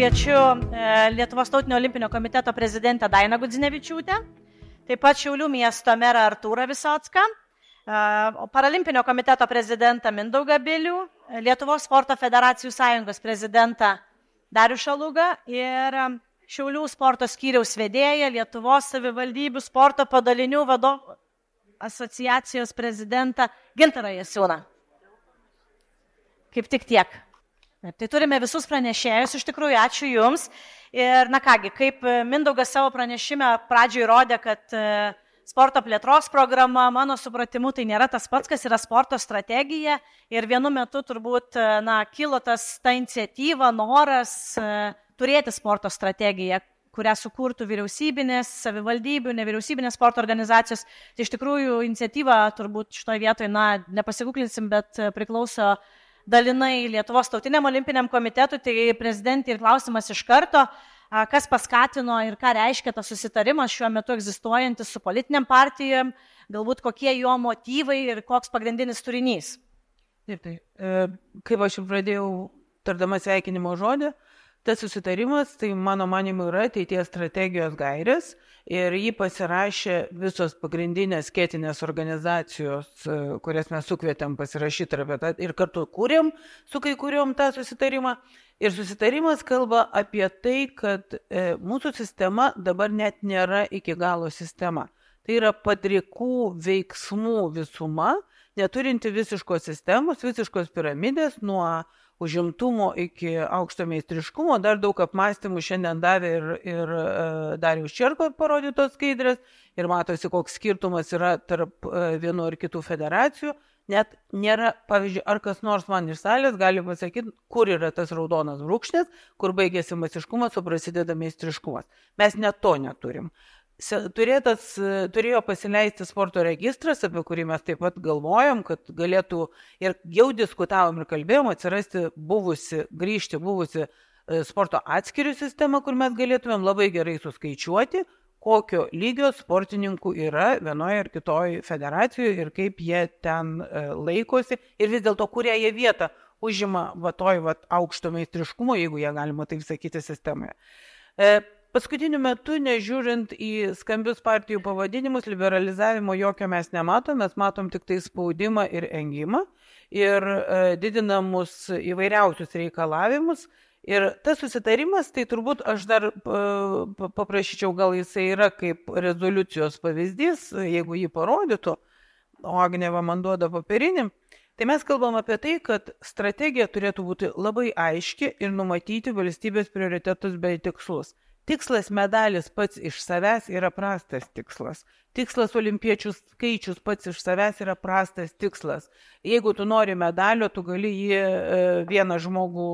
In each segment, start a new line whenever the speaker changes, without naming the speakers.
kviečiu Lietuvos tautinio olimpinio komiteto prezidentę Dainą Gudzinevičiūtę, taip pat Šiaulių miesto merą Artūrą Visocką, Paralimpinio komiteto prezidentą Mindaugą Bilių, Lietuvos sporto federacijų sąjungos prezidentą Darių Šalugą ir Šiaulių sporto skyriaus vedėją Lietuvos savivaldybių sporto padalinių vadovų asociacijos prezidentą Gintarą Jasiūną. Kaip tik tiek. Tai turime visus pranešėjus, iš tikrųjų, ačiū Jums. Ir, na kągi, kaip Mindaugas savo pranešime pradžioje įrodė, kad sporto plėtros programa, mano supratimu, tai nėra tas pats, kas yra sporto strategija. Ir vienu metu turbūt, kilo ta iniciatyva, noras turėti sporto strategiją, kurią sukurtų vyriausybinės, savivaldybių, nevyriausybinės sporto organizacijos. Tai iš tikrųjų iniciatyva turbūt šitoje vietoje, nepasigūklinsim, bet priklauso dalinai Lietuvos tautiniam olimpiniam komitetui, tai prezidentė ir klausimas iš karto, kas paskatino ir ką reiškia tas susitarimas šiuo metu egzistuojantis su politiniam partijom, galbūt kokie jo motyvai ir koks pagrindinis turinys.
Taip. Kaip aš jau pradėjau tardama sveikinimo žodį, tas susitarimas, tai mano manimu yra ateities strategijos gairės ir jį pasirašė visos pagrindinės skėtinės organizacijos, kurias mes sukvietėm pasirašyti ir kartu kūrėm su kai kuriuom tą susitarimą. Ir susitarimas kalba apie tai, kad mūsų sistema dabar net nėra iki galo sistema. Tai yra padrikų veiksmų visuma, neturinti visiškos sistemos, visiškos piramidės nuo užimtumo iki aukšto meistriškumo. Dar daug apmąstymų šiandien davė ir Dariaus Čerko parodytos skaidrės ir matosi, koks skirtumas yra tarp vienų ar kitų federacijų. Net nėra, pavyzdžiui, ar kas nors man iš salės gali pasakyti, kur yra tas raudonas brūkšnis, kur baigėsi masiškumas, o prasideda meistriškumas. Mes net to neturim. Turėjo pasileisti sporto registras, apie kurį mes taip pat galvojom, kad galėtų ir jau diskutavom ir kalbėjom grįžti buvusi sporto atskirių sistemą, kur mes galėtumėm labai gerai suskaičiuoti, kokio lygio sportininkų yra vienoje ar kitoje federacijoje ir kaip jie ten laikosi ir vis dėlto kurią jie vietą užima aukšto meistriškumo, jeigu jie galima taip sakyti, sistemoje. Paskutiniu metu, nežiūrint į skambius partijų pavadinimus, liberalizavimo jokio mes nematom, mes matom tik tai spaudimą ir engimą ir didinamus įvairiausius reikalavimus. Ir tas susitarimas, tai turbūt aš dar paprašyčiau, gal jisai yra kaip rezoliucijos pavyzdys, jeigu jį parodytų, o Agneva man duoda papirinį. Tai mes kalbam apie tai, kad strategija turėtų būti labai aiški ir numatyti valstybės prioritetus bei tikslus. Tikslas medalis pats iš savęs yra prastas tikslas. Tikslas olimpiečių skaičius pats iš savęs yra prastas tikslas. Jeigu tu nori medalio, tu gali jį vieną žmogų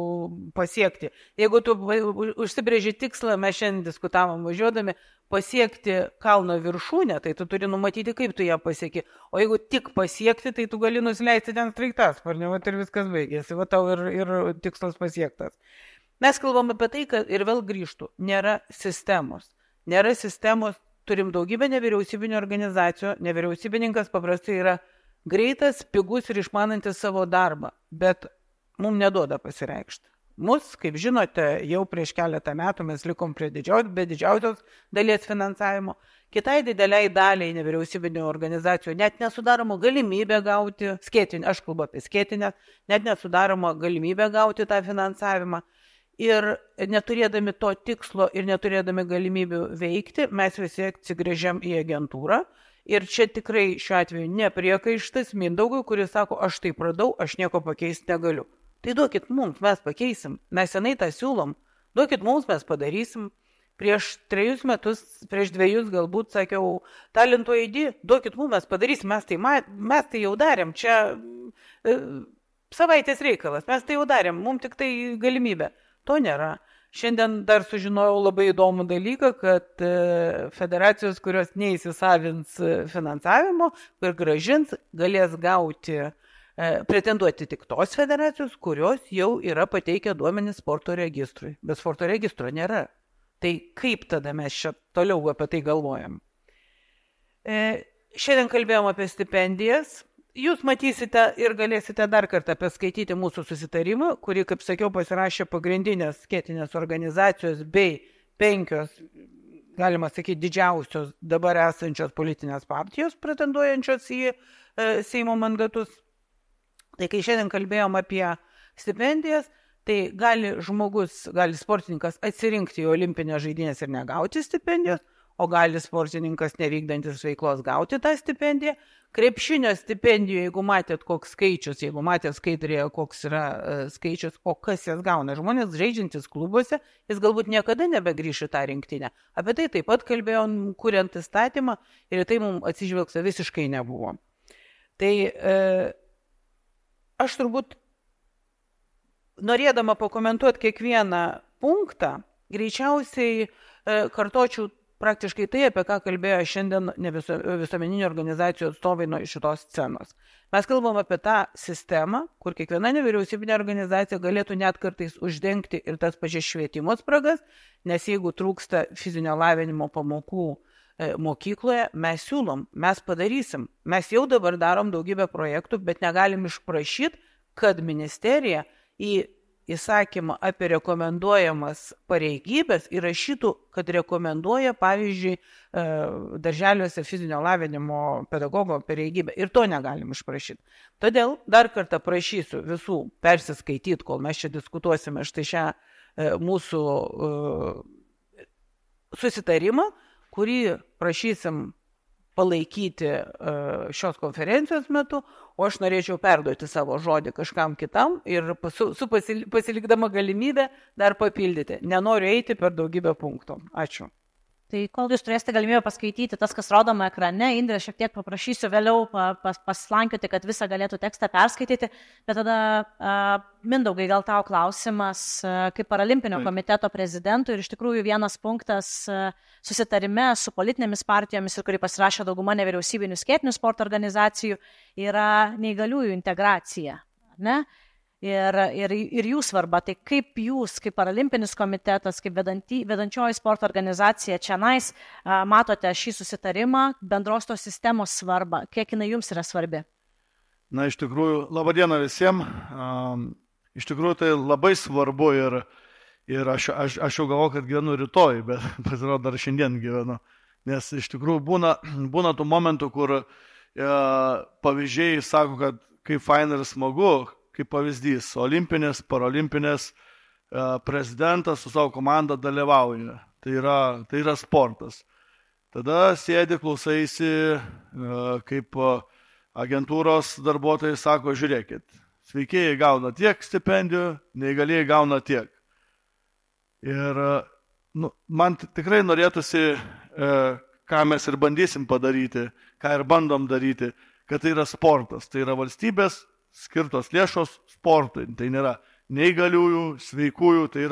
pasiekti. Jeigu tu užsibrėži tikslą, mes šiandien diskutavom važiuodami, pasiekti kalno viršūnę, tai tu turi numatyti, kaip tu ją pasieki. O jeigu tik pasiekti, tai tu gali nusileisti ten sraigtasparniu, ir viskas baigėsi, tau ir tikslas pasiektas. Mes kalbam apie tai, kad ir vėl grįžtų, nėra sistemos. Nėra sistemos, turim daugybę nevyriausybinių organizacijų, nevyriausybininkas paprastai yra greitas, pigus ir išmanantis savo darbą, bet mums neduoda pasireikšti. Mus, kaip žinote, jau prieš keletą metų mes likom be didžiausios dalies finansavimo. Kitai dideliai daliai nevyriausybinių organizacijų net nesudaroma galimybė gauti skėtinę, aš kalbu apie skėtinę, net nesudaroma galimybė gauti tą finansavimą. Ir neturėdami to tikslo ir neturėdami galimybių veikti, mes visi atsigręžiam į agentūrą. Ir čia tikrai šiuo atveju nepriekaištas Mindaugui, kuris sako, aš tai pradau, aš nieko pakeisti negaliu. Tai duokit mums, mes pakeisim. Mes senai tą siūlom. Duokit mums, mes padarysim. Prieš 3 metus, prieš 2 galbūt sakiau, Talento ID, duokit mums, mes padarysim. Mes tai jau darėm. Čia savaitės reikalas. Mes tai jau darėm. Mums tik tai galimybė. To nėra. Šiandien dar sužinojau labai įdomų dalyką, kad federacijos, kurios neįsisavins finansavimo ir gražins, galės gauti, pretenduoti tik tos federacijos, kurios jau yra pateikę duomenis sporto registrui. Bet sporto registro nėra. Tai kaip tada mes čia toliau apie tai galvojam? Šiandien kalbėjom apie stipendijas Jūs matysite ir galėsite dar kartą paskaityti mūsų susitarimą, kurį, kaip sakiau, pasirašė pagrindinės skėtinės organizacijos bei 5, galima sakyti, didžiausios dabar esančios politinės partijos pretenduojančios į Seimo mandatus. Tai kai šiandien kalbėjom apie stipendijas, tai gali sportininkas atsirinkti į olimpinės žaidynės ir negauti stipendijos, o gali sportininkas nevykdantis veiklos gauti tą stipendiją. Krepšinio stipendijų, jeigu matėt koks skaičius, jeigu matėt skaidrėje, koks yra skaičius, o kas jas gauna. Žmonės žaidžiantis klubuose, jis galbūt niekada nebegrįš į tą rinktinę. Apie tai taip pat kalbėjom, kuriant įstatymą, ir tai mums atsižvelgta visiškai nebuvo. Tai aš turbūt, norėdama pakomentuoti kiekvieną punktą, greičiausiai kartočiau praktiškai tai, apie ką kalbėjo šiandien visuomeninių organizacijų atstovai nuo šitos scenos. Mes kalbam apie tą sistemą, kur kiekviena nevyriausybinė organizacija galėtų net kartais uždengti ir tas pačias švietimo spragas, nes jeigu trūksta fizinio lavinimo pamokų mokykloje, mes siūlom, mes padarysim. Mes jau dabar darom daugybę projektų, bet negalim išprašyti, kad ministerija į įsakymą apie rekomenduojamas pareigybės įrašytų, kad rekomenduoja, pavyzdžiui, darželiuose fizinio lavinimo pedagogo pareigybę. Ir to negalim išprašyti. Todėl dar kartą prašysiu visų persiskaityti, kol mes čia diskutuosime štai šią mūsų susitarimą, kurį prašysim palaikyti šios konferencijos metu, o aš norėčiau perduoti savo žodį kažkam kitam ir pasilikdama galimybę dar papildyti. Nenoriu eiti per daugybę punktų. Ačiū.
Tai kol jūs turėsite galimybę paskaityti tas, kas rodoma ekrane, Indrė, šiek tiek paprašysiu vėliau paslankioti, kad visą galėtų tekstą perskaityti, bet tada Mindaugai, gal tau klausimas kaip Paralimpinio komiteto prezidentui ir iš tikrųjų vienas punktas susitarime su politinėmis partijomis ir kurį pasirašė dauguma nevyriausybinių skėtinių sporto organizacijų yra neįgaliųjų integracija, ne? Ir jų svarba. Tai kaip jūs, kaip Paralimpinis komitetas, kaip vedančioji sporto organizacija čianais matote šį susitarimą, bendros tos sistemos svarbą, kiek jinai jums yra svarbi?
Na, iš tikrųjų, laba diena visiems. Iš tikrųjų, tai labai svarbu ir aš jau galvoju, kad gyvenu rytoj, bet pasirodo, dar šiandien gyvenu. Nes iš tikrųjų būna tų momentų, kur pavyzdžiai sako, kad kaip faina ir smagu, kaip pavyzdys, olimpinės, parolimpinės prezidentas su savo komanda dalyvauja. Tai yra sportas. Tada sėdi, klausaisi, kaip agentūros darbuotojai sako, žiūrėkit, sveikieji gauna tiek stipendijų, neįgalieji gauna tiek. Ir man tikrai norėtųsi, ką mes ir bandysim padaryti, ką ir bandom daryti, kad tai yra sportas, tai yra valstybės skirtos lėšos sportui. Tai nėra neįgaliųjų, sveikųjų, tai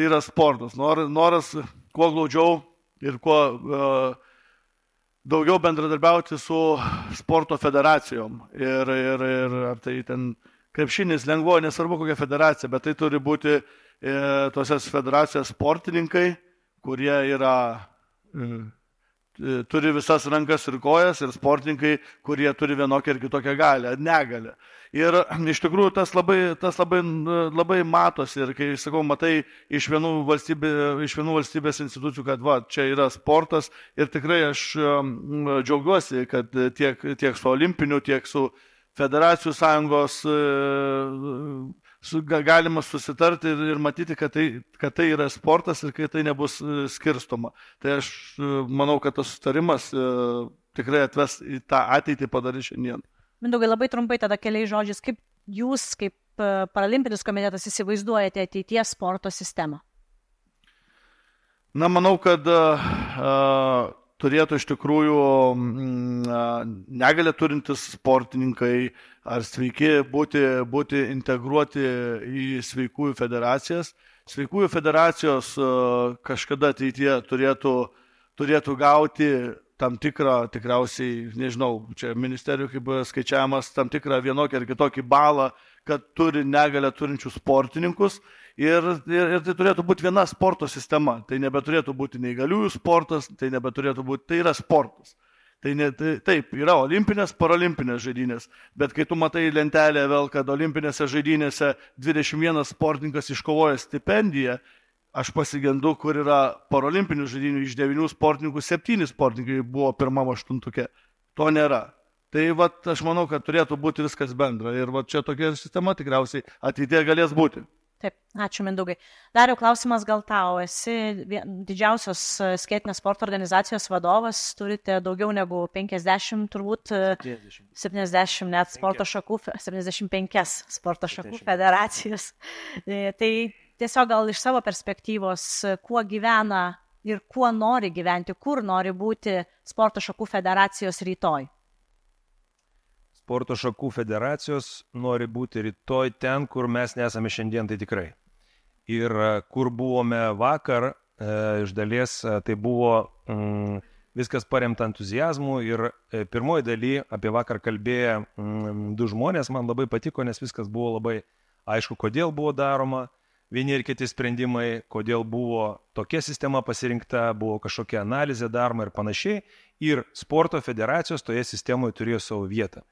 yra sportas. Noras kuo glaudžiau ir kuo daugiau bendradarbiauti su sporto federacijom. Ir ar tai ten krepšinis, lengvoji, nesvarbu kokia federacija, bet tai turi būti tose federacijos sportininkai, kurie turi visas rankas ir kojas, ir sportininkai, kurie turi vienokią ir kitokią negalę. Ir iš tikrųjų tas labai matosi ir kai, sakau, matai iš vienų valstybės institucijų, kad čia yra sportas ir tikrai aš džiaugiuosi, kad tiek su olimpiniu, tiek su federacijų sąjungos galima susitarti ir matyti, kad tai yra sportas ir kad tai nebus skirstoma. Tai aš manau, kad tas sutarimas tikrai atves į tą ateitį padaryti šiandien.
Mindaugai, labai trumpai tada keliais žodžiais, kaip jūs, kaip Paralimpinis komitetas įsivaizduojate ateities sporto sistemą?
Na, manau, kad turėtų iš tikrųjų negalę turintis sportininkai ar sveiki būti integruoti į sveikųjų federacijas. Sveikųjų federacijos kažkada ateityje turėtų gauti tam tikrą, tikriausiai, nežinau, čia ministerijų kaip skaičiavimas, tam tikrą vienokį ar kitokį balą, kad turi negalę turinčių sportininkus ir tai turėtų būti viena sporto sistema. Tai nebeturėtų būti neįgaliųjų sportas, tai nebeturėtų būti, tai yra sportas. Taip, yra olimpinės, paralimpinės žaidynės, bet kai tu matai lentelę vėl, kad olimpinėse žaidynėse 21 sportininkas iškovoja stipendiją, aš pasigendu, kur yra paralimpinių žaidynių iš 9 sportininkų, 7 sportininkai buvo pirmam aštuntuke. To nėra. Tai aš manau, kad turėtų būti viskas bendra ir čia tokia sistema tikriausiai ateityje galės būti.
Taip, ačiū Mindaugai. Dariau, klausimas gal tau. Esi didžiausios skėtinės sporto organizacijos vadovas, turite daugiau negu 50, turbūt 70 net sporto šakų, 75 sporto šakų federacijos. Tai tiesiog gal iš savo perspektyvos, kuo gyvena ir kuo nori gyventi, kur nori būti sporto šakų federacijos rytoj?
Sporto šakų federacijos nori būti rytoj ten, kur mes nesame šiandien, tai tikrai. Ir kur buvome vakar, iš dalies tai buvo viskas paremta entuzijazmu ir pirmoji daly apie vakar kalbėję 2 žmonės man labai patiko, nes viskas buvo labai aišku, kodėl buvo daroma, vieni ir kiti sprendimai, kodėl buvo tokia sistema pasirinkta, buvo kažkokia analizė daroma ir panašiai. Ir sporto federacijos toje sistemoje turėjo savo vietą.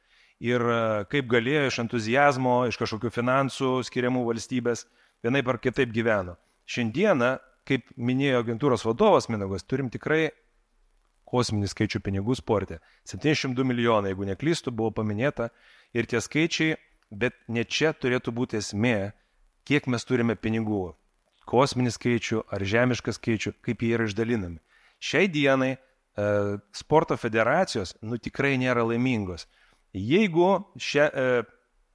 Ir kaip galėjo iš entuzijazmo, iš kažkokių finansų skiriamų valstybės, vienaip ar kitaip gyveno. Šiandieną, kaip minėjo agentūros vadovas Mindaugas, turim tikrai kosminį skaičių pinigų sporte. 702 milijonai, jeigu neklystu, buvo paminėta. Ir tie skaičiai, bet ne čia turėtų būti esmė, kiek mes turime pinigų. Kosminį skaičių ar žemišką skaičių, kaip jie yra išdalinami. Šiai dienai sporto federacijos tikrai nėra laimingos. Jeigu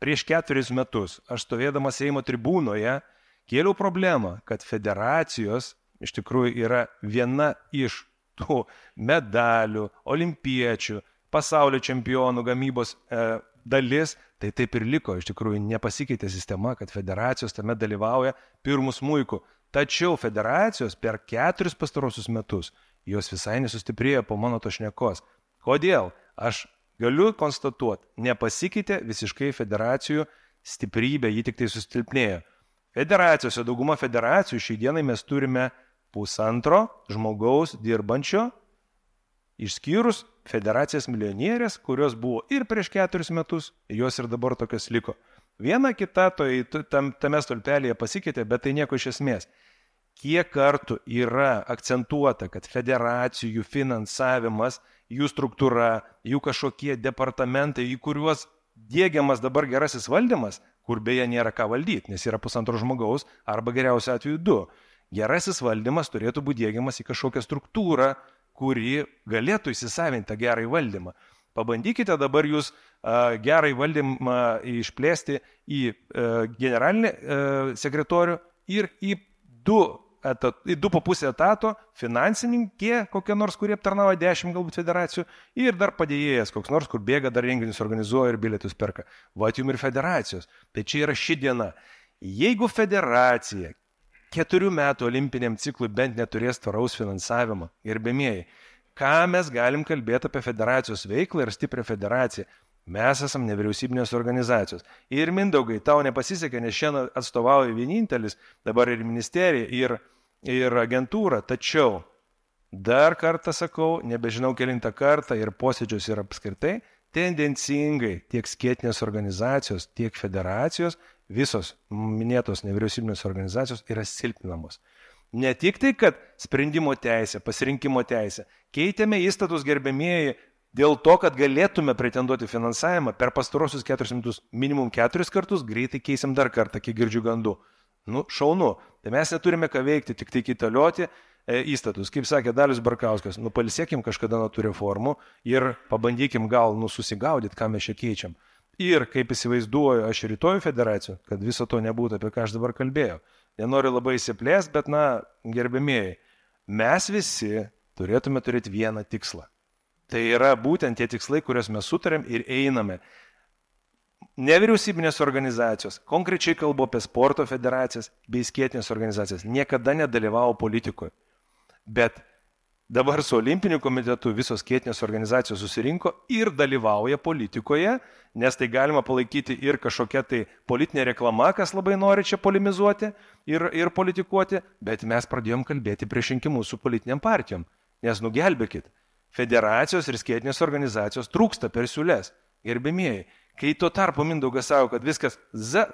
prieš 4 metus aš stovėdamas Seimo tribūnoje kėliau problemą, kad federacijos iš tikrųjų yra viena iš tų medalių, olimpiečių, pasaulio čempionų gamybos dalis, tai taip ir liko. Iš tikrųjų nepasikeitė sistema, kad federacijos tame dalyvauja pirmų smuikų. Tačiau federacijos per 4 pastarosius metus jos visai nesustiprėjo po mano to šnekos. Kodėl? Aš galiu konstatuoti, nepasikeitė visiškai federacijų stiprybė, ji tik tai sustilpnėjo. Federacijose, dauguma federacijų šiai dienai mes turime 1,5 žmogaus dirbančio, išskyrus federacijas milijonierias, kurios buvo ir prieš 4 metus, jos ir dabar tokios liko. Viena kita tame stulpelėje pasikeitė, bet tai nieko iš esmės. Kiek kartų yra akcentuota, kad federacijų finansavimas, jų struktūra, jų kažkokie departamentai, į kuriuos diegiamas dabar gerasis valdymas, kur beje nėra ką valdyti, nes yra 1,5 žmogaus arba geriausiu atveju 2. Gerasis valdymas turėtų būti diegiamas į kažkokią struktūrą, kuri galėtų įsisavinti tą gerąjį valdymą. Pabandykite dabar jūs gerąjį valdymą išplėsti į generalinį sekretorių ir į 2,5 etato finansininkė, kokia nors, kurie aptarnauja 10 galbūt federacijų, ir dar padėjėjas koks nors, kur bėga, dar renginius organizuoja ir bilietus perka. Vat jums ir federacijos. Tai čia yra ši diena. Jeigu federacija 4 metų olimpiniam ciklui bent neturės tvaraus finansavimo, gerbėmieji, ką mes galim kalbėti apie federacijos veiklą ir stiprią federaciją? Mes esam nevyriausybinės organizacijos. Ir Mindaugai, tau nepasisekė, nes šiandien atstovauja vienintelis, dabar ir ministerija, ir agentūra. Tačiau, dar kartą sakau, nebežinau kelintą kartą ir posėdžius ir apskritai, tendencingai tiek skėtinės organizacijos, tiek federacijos, visos minėtos nevyriausybinės organizacijos yra silpninamos. Ne tik tai, kad sprendimo teisė, pasirinkimo teisė, keitėme įstatus gerbėmieji, dėl to, kad galėtume pretenduoti finansavimą per pastarosius 4 metus minimum 4 kartus, greitai keisim dar kartą, kiek girdžiu gandų. Šaunu. Tai mes neturime ką veikti, tik tai kitalioti įstatus. Kaip sakė Dalius Barkauskas, pailsėkim kažkada nuo tų reformų ir pabandykim gal susigaudyti, ką mes čia keičiam. Ir kaip įsivaizduoju aš rytoj federacijų, kad viso to nebūtų, apie ką aš dabar kalbėjau. Nenoriu labai įsiplėsti, bet gerbėmieji, mes visi turėtume turėti vieną tikslą. Tai yra būtent tie tikslai, kuriuos mes sutarėm ir einame. Nevyriausybinės organizacijos, konkrečiai kalbu apie sporto federacijas bei skėtinės organizacijas, niekada nedalyvavo politikoje. Bet dabar su Olimpiniu komitetu visos skėtinės organizacijos susirinko ir dalyvauja politikoje, nes tai galima palaikyti ir kažkokia tai politinė reklama, kas labai nori čia polemizuoti ir politikuoti, bet mes pradėjom kalbėti prieš rinkimus su politiniam partijom, nes gelbėkit. federacijos ir skėtinės organizacijos trūksta per siūlės. Gerbėmieji, kai tuo tarpu Mindaugas sako, kad viskas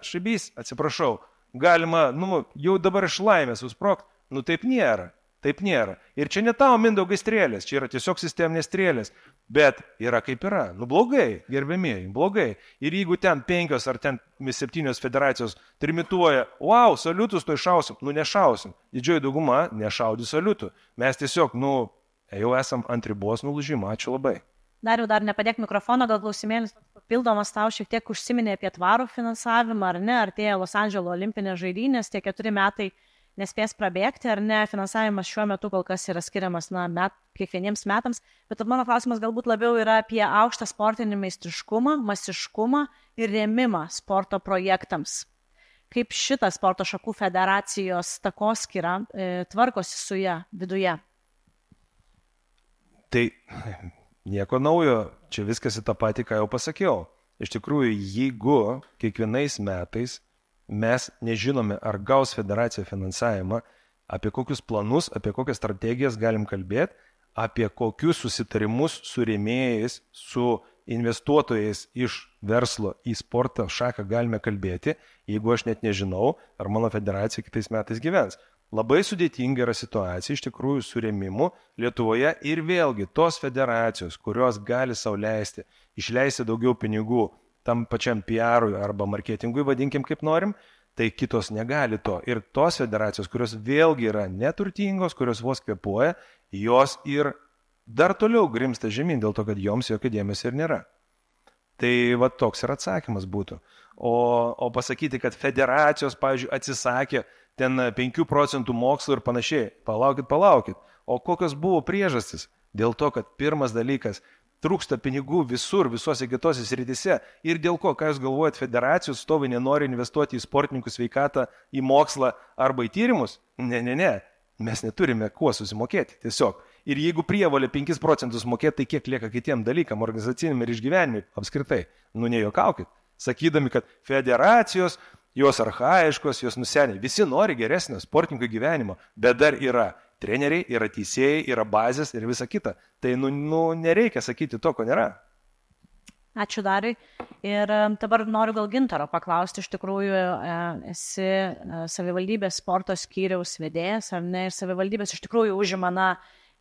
šibys, atsiprašau, galima, jau dabar iš laimės susprokt, taip nėra. Taip nėra. Ir čia ne tavo Mindaugai strėlės, čia yra tiesiog sisteminės strėlės. Bet yra kaip yra. Blogai, gerbėmieji, blogai. Ir jeigu ten 5 ar ten 7 federacijos trimituoja, wow, saliutus to iššausim, nešausim. Didžioji dauguma nešaudys saliutų. Mes tiesiog, jau esam ant ribos nulūžimo. Ačiū labai.
Dar nepadėk mikrofono, gal klausimėlis papildomas tau šiek tiek užsiminė apie tvarų finansavimą, ar ne, artėja Los Andželo olimpinės žaidynės, tie 4 metai nespės prabėgti, ar ne, finansavimas šiuo metu kol kas yra skiriamas kiekvieniems metams, bet mano klausimas galbūt labiau yra apie aukštą sportinį meistriškumą, masiškumą ir rėmimą sporto projektams. Kaip šita sporto šakų federacijos takoskyra tvarkosi su ją viduje?
Tai nieko naujo, čia viskas į tą patį, ką jau pasakiau. Iš tikrųjų, jeigu kiekvienais metais mes nežinome, ar gaus federacija finansavimą, apie kokius planus, apie kokias strategijas galim kalbėti, apie kokius susitarimus su rėmėjais, su investuotojais iš verslo į sporto šaką galime kalbėti, jeigu aš net nežinau, ar mano federacija kitais metais gyvens. Labai sudėtinga yra situacija iš tikrųjų su rėmimu Lietuvoje ir vėlgi tos federacijos, kurios gali sau leisti, išleisti daugiau pinigų tam pačiam PR-ui arba marketingui, vadinkim kaip norim, tai kitos negali to. Ir tos federacijos, kurios vėlgi yra neturtingos, kurios vos kvėpuoja, jos ir dar toliau grimsta žemyn, dėl to, kad joms jokio dėmesio ir nėra. Tai va toks ir atsakymas būtų. O pasakyti, kad federacijos, pavyzdžiui, atsisakė ten 5% mokslo ir panašiai, palaukit. O kokios buvo priežastys? Dėl to, kad pirmas dalykas, trūksta pinigų visur, visose kitose srityse. Ir dėl ko, ką jūs galvojat, federacijos atstovai nenori investuoti į sportininkų sveikatą, į mokslą arba į tyrimus? Ne. Mes neturime kuo susimokėti tiesiog. Ir jeigu prievolė 5% mokėti, tai kiek lieka kitiem dalykam, organizaciniam ir išgyvenimui apskritai. Nejuokaukit, sakydami, kad federacijos, jos archaiškos, jos nusenė. Visi nori geresnio sportininkų gyvenimo, bet dar yra treneriai, yra teisėjai, yra bazės ir visa kita. Tai nereikia sakyti to, ko nėra.
Ačiū Dariui. Ir dabar noriu gal Gintaro paklausti, iš tikrųjų esi savivaldybės sporto skyriaus vedėjas, ar ne, ir savivaldybės iš tikrųjų užima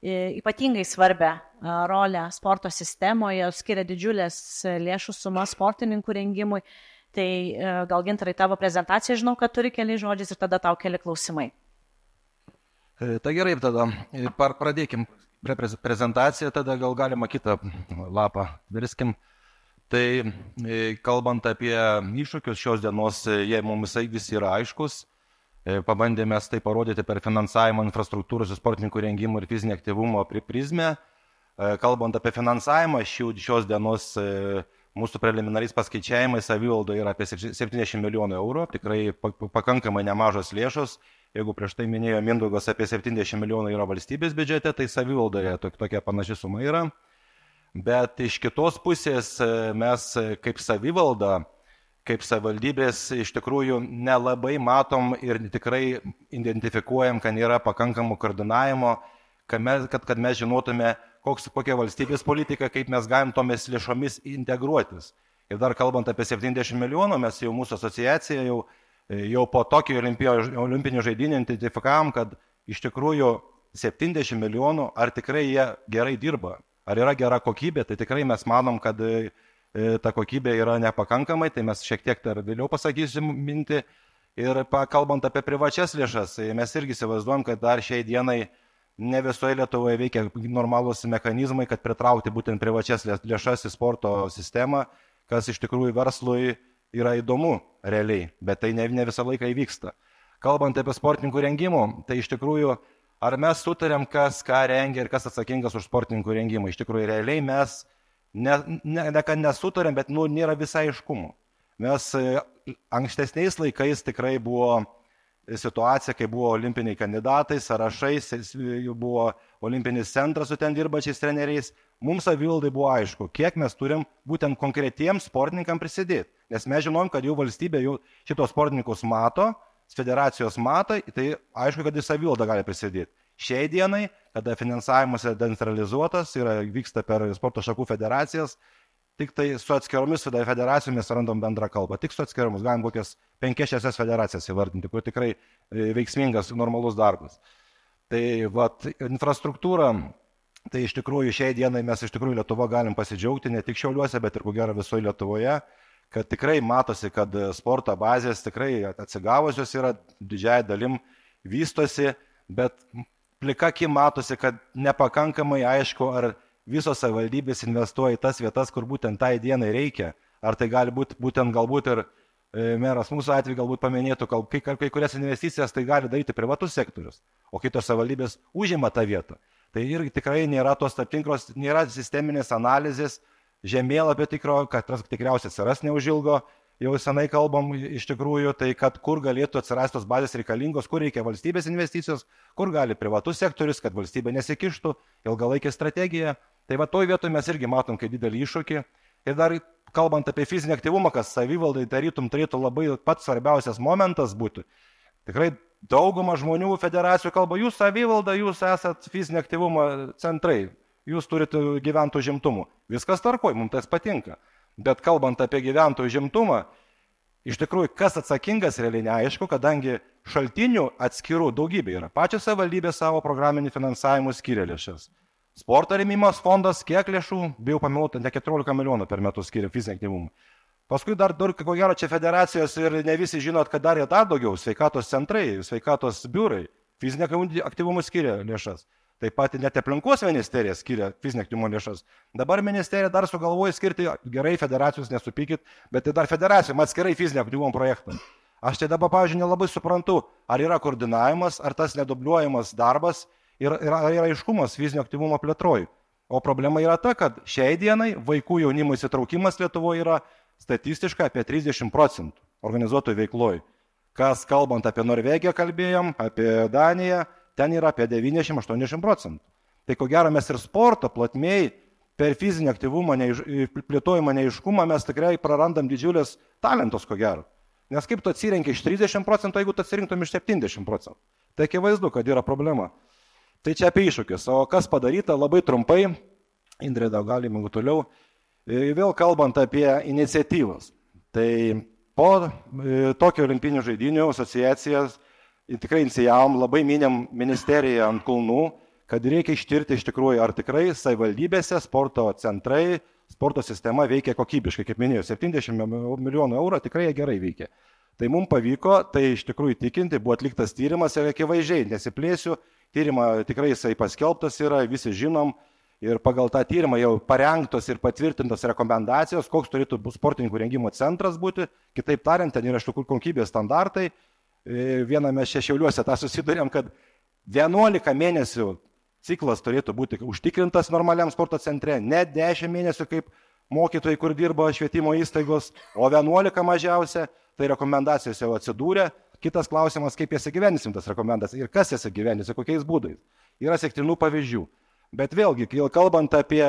ypatingai svarbę rolę sporto sistemoje, skiria didžiulės lėšų sumas sportininkų rengimui. Tai gal Gintarai tavo prezentaciją, žinau, kad turi keliais žodžiais ir tada tau keli klausimai.
Tai gerai, tada pradėkim prezentaciją, tada gal galima kitą lapą virskim. Tai kalbant apie iššūkius šios dienos, jie mums visi yra aiškus. Pabandėme tai parodyti per finansavimą infrastruktūros, sportininkų rengimų ir fizinį aktyvumą prizmę. Kalbant apie finansavimą, šios dienos mūsų preliminariais paskaičiavimais savivaldo yra apie 70 milijonų eurų, tikrai pakankamai nemažos lėšos. Jeigu prieš tai minėjo Mindaugas, apie 70 milijonų yra valstybės biudžete, tai savivaldoje tokia panaši suma yra. Bet iš kitos pusės mes kaip savivalda, kaip savivaldybės iš tikrųjų nelabai matom ir tikrai identifikuojam, kad nėra pakankamų koordinavimo, kad mes žinotume, kokia valstybės politika, kaip mes galim tomis lėšomis integruotis. Ir dar kalbant apie 70 milijonų, mes jau mūsų asociacija jau po Tokijo olimpinių žaidynių identifikavom, kad iš tikrųjų 70 milijonų, ar tikrai jie gerai dirba, ar yra gera kokybė, tai tikrai mes manom, kad ta kokybė yra nepakankamai, tai mes šiek tiek dar vėliau pasakysim mintį. Ir kalbant apie privačias lėšas, mes irgi įsivaizduojam, kad dar šiai dienai ne visoje Lietuvoje veikia normalūs mechanizmai, kad pritraukti būtent privačias lėšas į sporto sistemą, kas iš tikrųjų verslui yra įdomu realiai, bet tai ne visą laiką įvyksta. Kalbant apie sportininkų rengimų, tai iš tikrųjų, ar mes sutarėm, kas ką rengia ir kas atsakingas už sportininkų rengimą. Iš tikrųjų, realiai mes ne kad nesutarėm, bet nėra visai aiškumų. Mes ankstesniais laikais tikrai buvo situacija, kai buvo olimpiniai kandidatai, sąrašai, buvo olimpinis centras su ten dirbančiais treneriais. Mums savivaldai buvo aišku, kiek mes turim būtent konkretiems sportininkams prisidėti. Nes mes žinom, kad jų valstybė jau šitos sportininkus mato, federacijos mato, tai aišku, kad į savivaldą gali prisidėti. šiai dienai, kada finansavimas yra decentralizuotas, vyksta per sporto šakų federacijas, tik tai su atskiromis federacijomis randam bendrą kalbą. Tik su atskiromis. Galim kokias 5-6 federacijas įvardinti, kur tikrai veiksmingas, normalus darbas. Tai infrastruktūra, tai iš tikrųjų šiai dienai mes iš tikrųjų Lietuva galim pasidžiaugti, ne tik Šiauliuose, bet ir ko gero visoje Lietuvoje, kad tikrai matosi, kad sporto bazės tikrai atsigavusios yra, didžiai dalim vystosi, bet plika akim matosi, kad nepakankamai aišku, ar visos savivaldybės investuoja į tas vietas, kur būtent tai dienai reikia. Ar tai gali būti būtent galbūt ir meras mūsų atveju galbūt paminėtų, kai kurias investicijas tai gali daryti privatus sektorius, o kitos savivaldybės užima tą vietą. Tai irgi tikrai nėra tos tarptinkros, nėra sisteminės analizės, žemėlapio tikro, kad tas tikriausiai atsiras neužilgo, jau senai kalbam iš tikrųjų, tai kad kur galėtų atsirasti tos bazės reikalingos, kur reikia valstybės investicijos, kur gali privatus sektorius, kad valstybė nesikištų, ilgalaikė strategija. Tai va toj vietoje mes irgi matom kaip didelį iššūkį. Ir dar kalbant apie fizinį aktyvumą, kas savivaldai tarytum turėtų labai pats svarbiausias momentas būti. Tikrai dauguma žmonių federacijų kalba, jūs savivalda, jūs esat fizinio aktyvumo centrai, jūs turite gyventojų užimtumų. Viskas tvarkoj, mums tas patinka. Bet kalbant apie gyventojų užimtumą, iš tikrųjų, kas atsakingas realiai neaišku, kadangi šaltinių atskirų daugybė yra. Pačios savivaldybės savo programinį finansavimą skiria lėšas. Sporto rėmimas fondas kiek lėšų, bijau pameluoti, ne 14 milijonų per metus skiria fizinį aktyvumą. Paskui dar, ko gero, čia federacijos ir ne visi žinot, kad dar yra dar daugiau, sveikatos centrai, sveikatos biurai, fizinio aktyvumą skiria lėšas. Taip pat net aplinkos ministerija skiria fizinio aktyvumo lėšas. Dabar ministerija dar sugalvoja skirti, gerai, federacijos nesupykit, bet tai dar federacijom atskirai fizinio aktyvumo projektą. Aš tai dabar, pavyzdžiui, nelabai suprantu, ar yra koordinavimas, ar tas nedubliuojamas darbas ir yra aiškumas fizinio aktyvumo plėtroj. O problema yra ta, kad šiai dienai vaikų jaunimo įsitraukimas Lietuvoje yra statistiškai apie 30% organizuotojų veikloj. Kas kalbant apie Norvegiją kalbėjom, apie Daniją, ten yra apie 90-80%. Tai ko gero mes ir sporto plotmėj per fizinį aktyvumą, plėtojimą neiškumą mes tikrai prarandam didžiulės talentos ko gero. Nes kaip tu atsirenki iš 30%, jeigu tu atsirinktum iš 70%. Tai akivaizdu, kad yra problema. Tai čia apie iššūkius. O kas padaryta labai trumpai, Indrė, galime toliau, vėl kalbant apie iniciatyvas. Tai po Tokijo olimpinių žaidynių asociacijas tikrai inicijavom, labai minėm ministeriją ant kulnų, kad reikia ištirti iš tikrųjų, ar tikrai savivaldybėse sporto centrai, sporto sistema veikia kokybiškai, kaip minėjau, 70 milijonų eurų tikrai gerai veikia. Tai mums pavyko, tai iš tikrųjų tikinti, buvo atliktas tyrimas ir akivaizdžiai, nesiplėsiu, tyrimą tikrai jisai paskelbtas yra, visi žinom, ir pagal tą tyrimą jau parengtos ir patvirtintos rekomendacijos, koks turėtų sportininkų rengimo centras būti, kitaip tariant, ten yra iš tikrųjų kokybės standartai. Viename Šiauliuose tą susidurėm, kad 11 mėnesių ciklas turėtų būti užtikrintas normaliam sporto centre, ne 10 mėnesių kaip mokytojai, kur dirbo švietimo įstaigos, o 11 mažiausia, tai rekomendacijos jau atsidūrė. Kitas klausimas, kaip jas įgyvendinsim tas rekomendacijas ir kas jas įgyvendins ir kokiais būdais. Yra sektinų pavyzdžių. Bet vėlgi, kalbant apie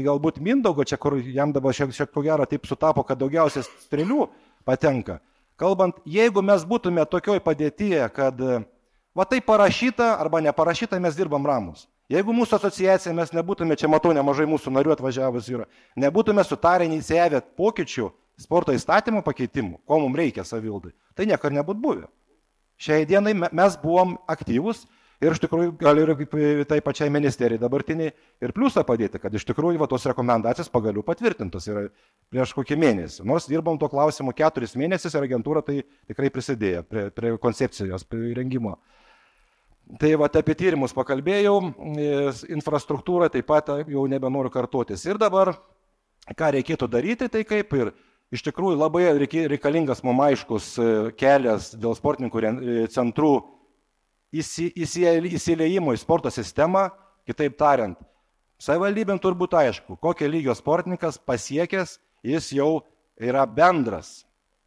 galbūt Mindaugo, čia kur jam dabar šiek ko gero taip sutapo, kad daugiausiai strėlių patenka. Kalbant, jeigu mes būtume tokioj padėtyje, kad va tai parašyta arba neparašyta, mes dirbam ramus. Jeigu mūsų asociacija, mes nebūtume, čia matau nemažai mūsų narių atvažiavus yra, nebūtume sutarę inicijavę pokyčių sporto įstatymų pakeitimų, ko mums reikia savivaldai, tai niekada nebūtų buvę. Šiai dienai mes buvom aktyvus ir iš tikrųjų gali ir tai pačiai ministerijai dabartiniai ir pliusą padėti, kad iš tikrųjų va, tos rekomendacijos pagaliau patvirtintos yra prieš kokį mėnesį. Nors dirbam tuo klausimu 4 mėnesius ir agentūra tai tikrai prisidėjo prie koncepcijos, prie rengimo. Tai va, apie tyrimus pakalbėjau, infrastruktūrą taip pat jau nebenoriu kartotis. Ir dabar, ką reikėtų daryti, tai kaip ir iš tikrųjų labai reikalingas mums aiškus kelias dėl sportininkų centrų įsileimo į sporto sistemą, kitaip tariant, savivaldybėm turbūt aišku, kokio lygio sportininkas pasiekęs, jis jau yra bendras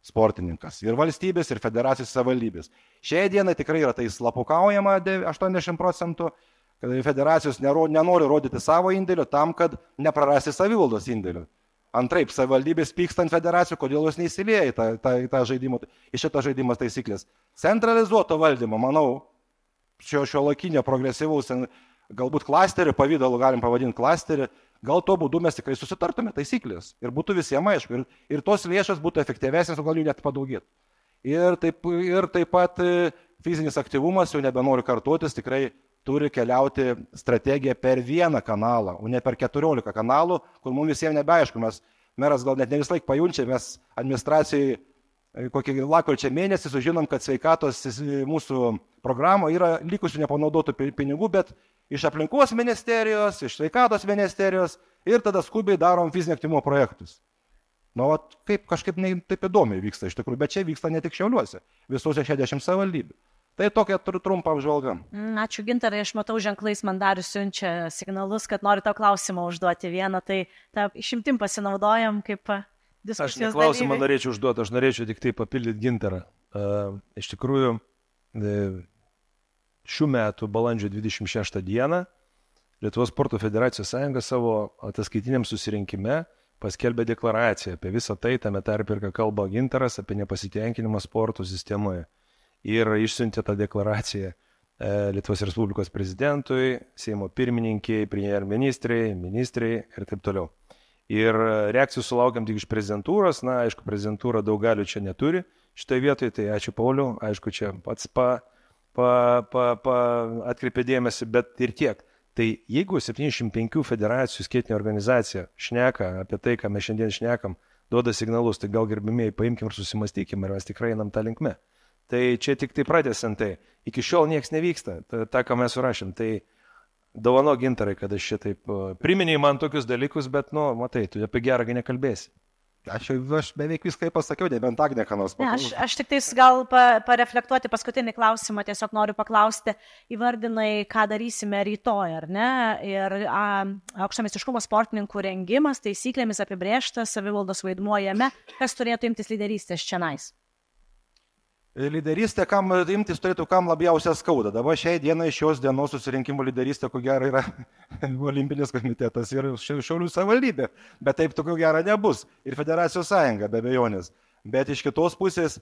sportininkas ir valstybės, ir federacijos savivaldybės. Šiai dienai tikrai yra tai slapukaujama 80%, kad federacijos nenori rodyti savo indėlio tam, kad neprarasti savivaldos indėlio. Antraip, savivaldybės pyksta ant federacijų, kodėl jos neįsilieja į šitą žaidimo taisyklės. Centralizuoto valdymo, manau, šiuolaikinio progresyvaus, galbūt klasterį, pavydalu galim pavadinti klasterį, gal tuo būdu mes tikrai susitartume taisyklės ir būtų visiems aišku. Ir tos lėšas būtų efektyvesnės, o gal jų net padaugėtų. Ir taip pat fizinis aktyvumas, jau nebenoriu kartuotis, tikrai turi keliauti strategija per vieną kanalą, o ne per 14 kanalų, kur mums visiems nebeaišku. Meras gal net ne vis laik pajunčia, mes administracijai kokį lapkričio mėnesį sužinom, kad sveikatos mūsų programo yra likusių nepanaudotų pinigų, bet iš aplinkos ministerijos, iš sveikatos ministerijos ir tada skubiai darom fizinio aktyvumo projektus. Kaip kažkaip taip įdomiai vyksta iš tikrųjų, bet čia vyksta ne tik Šiauliuose, visose 60 savivaldybių. Tai tokia trumpa apžvalga.
Ačiū, Gintarai, aš matau ženklais, man Darius siunčia signalus, kad nori tau klausimą užduoti vieną, tai tą išimtim pasinaudojam kaip diskusijos dalyviai.
Aš klausimą norėčiau užduoti, aš norėčiau tik tai papildyti Gintarą. Iš tikrųjų, šių metų balandžio 26 dieną Lietuvos sporto federacijos sąjunga savo ataskaitiniam susirinkime paskelbė deklaraciją apie visą tai, tame tarpe ir ką kalba Gintaras, apie nepasitenkinimą sporto sistemoje. Ir išsiuntė tą deklaraciją Lietuvos Respublikos prezidentui, Seimo pirmininkiai, premjerministrai, ministrai ir taip toliau. Ir reakcijų sulaukiam tik iš prezidentūros, aišku, prezidentūra daug galių čia neturi šitoje vietoje, tai ačiū Pauliau, aišku, čia pats atkreipė dėmesį, bet ir tiek. Tai jeigu 75 federacijų skėtinė organizacija šneka apie tai, ką mes šiandien šnekam, duoda signalus, tai gal gerbimieji paimkim ir susimastykim, ir mes tikrai einam tą linkme. Tai čia tik tai pratęsiant tai. Iki šiol nieks nevyksta, tą, ką mes surašėm. Tai dovano Gintarai, kad aš šitaip priminėjai man tokius dalykus, bet, matai, tu apie gerą nekalbėsi.
Aš beveik viską pasakiau, nebent Agnė ką nors paklausė.
Aš tik tais gal pareflektuoti paskutinį klausimą, tiesiog noriu paklausti, įvardinai, ką darysime rytoj, ar ne? Ir aukštameistriškumo sportininkų rengimas, taisyklėmis apibrėžtas, savivaldos vaidmuo jame, kas turėtų imtis lyderystės čionais?
Lyderystė, kam imtis turėtų, kam labiausia skauda. Dabar šiai dienai šios dienos susirinkimų lyderystė, ko gero, yra Olimpinis komitetas ir Šiaulių savivaldybė. Bet taip tokio gero nebus. Ir Federacijos sąjunga, be abejonės. Bet iš kitos pusės,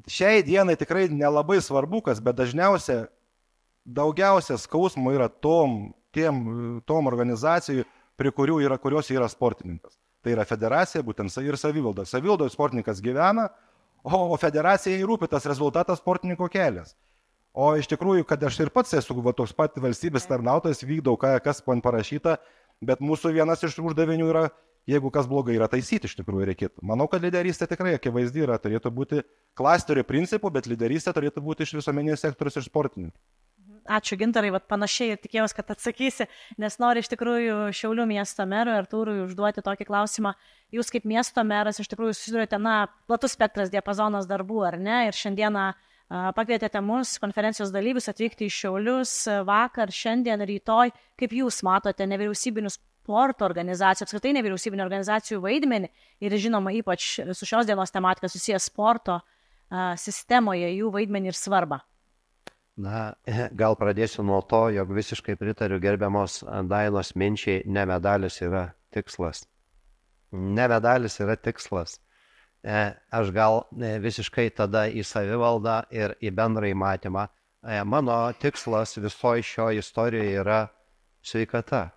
šiai dienai tikrai nelabai svarbu, kas, bet daugiausia skausmo yra tom organizacijų, prie kurios yra sportininkas. Tai yra federacija, būtent ir savivalda. Savivaldoje sportininkas gyvena, o federacijai rūpi tas rezultatas sportininko kelias. O iš tikrųjų, kad aš ir pats esu toks pat valstybės tarnautojas, vykdau, kas man parašyta, bet mūsų vienas iš uždavinių yra, jeigu kas blogai yra, taisyti iš tikrųjų reikėtų. Manau, kad lyderystė tikrai akivaizdi yra, turėtų būti klasterio principų, bet lyderystė turėtų būti iš visuomenės sektoriaus ir sportininkų.
Ačiū, Gintarai, panašiai ir tikėjausi, kad atsakysi, nes noriu iš tikrųjų Šiaulių miesto merui Artūrui užduoti tokį klausimą. Jūs kaip miesto meras iš tikrųjų susidurite, platus spektras diapazonas darbų, ar ne? Ir šiandieną pakvietėte mus, konferencijos dalyvius, atvykti į Šiaulius vakar, šiandien, rytoj. Kaip jūs matote nevyriausybinių sporto organizacijų, apskritai nevyriausybinių organizacijų vaidmenį ir žinoma, ypač su šios dienos tematika susijęs sporto sistemoje, jų vaidmenį ir svarbą?
Gal pradėsiu nuo to, jog visiškai pritariu gerbiamos Dainos minčiai, ne medalis yra tikslas. Ne medalis yra tikslas. Aš gal visiškai tada į savivaldą ir į bendrąjį matymą. Mano tikslas visoje šioje istorijoje yra sveikata.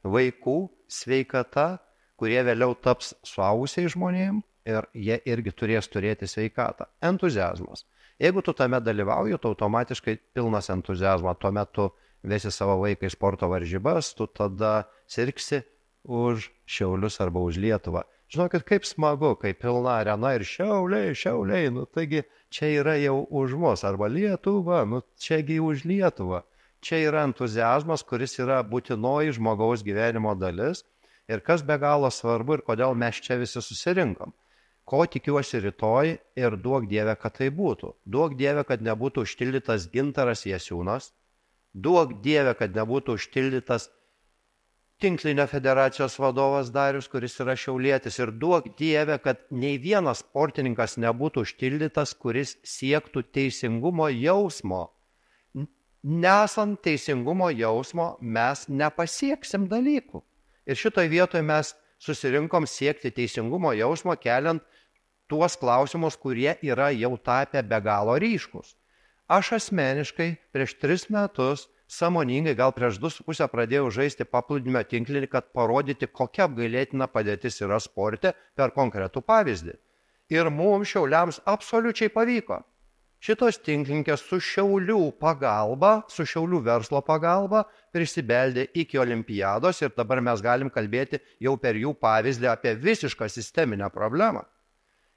Vaikų sveikata, kurie vėliau taps suaugusiais žmonėms ir jie irgi turės turėti sveikatą. Entuziazmas. Jeigu tu tame dalyvauji, tu automatiškai pilnas entuziazmo, tuomet tu vesi savo vaiką į sporto varžybas, tu tada sirgsi už Šiaulius arba už Lietuvą. Žinokit, kaip smagu, kai pilna arena ir Šiauliai, taigi čia yra jau už mus, arba Lietuva, čiagi už Lietuvą. Čia yra entuziazmas, kuris yra būtinoji žmogaus gyvenimo dalis ir kas be galo svarbu ir kodėl mes čia visi susirinkom. Ko tikiuosi rytoj ir duok Dieve, kad tai būtų. Duok Dieve, kad nebūtų užtildytas Gintaras Jasiūnas. Duok Dieve, kad nebūtų užtildytas tinklinio federacijos vadovas Darius, kuris yra šiaulietis. Ir duok Dieve, kad nei vienas sportininkas nebūtų užtildytas, kuris siektų teisingumo jausmo. Nesant teisingumo jausmo, mes nepasieksim dalykų. Ir šitoje vietoje mes susirinkom siekti teisingumo jausmo, keliant tuos klausimus, kurie yra jau tapę be galo ryškus. Aš asmeniškai prieš 3 metus sąmoningai, gal prieš 2,5 pradėjau žaisti paplūdimio tinklinį, kad parodyti, kokia apgailėtina padėtis yra sporte per konkretų pavyzdį. Ir mums Šiauliams absoliučiai pavyko. Šitos tinklininkės su Šiaulių pagalba, su Šiaulių verslo pagalba prisibeldė iki olimpiados ir dabar mes galim kalbėti jau per jų pavyzdį apie visišką sisteminę problemą.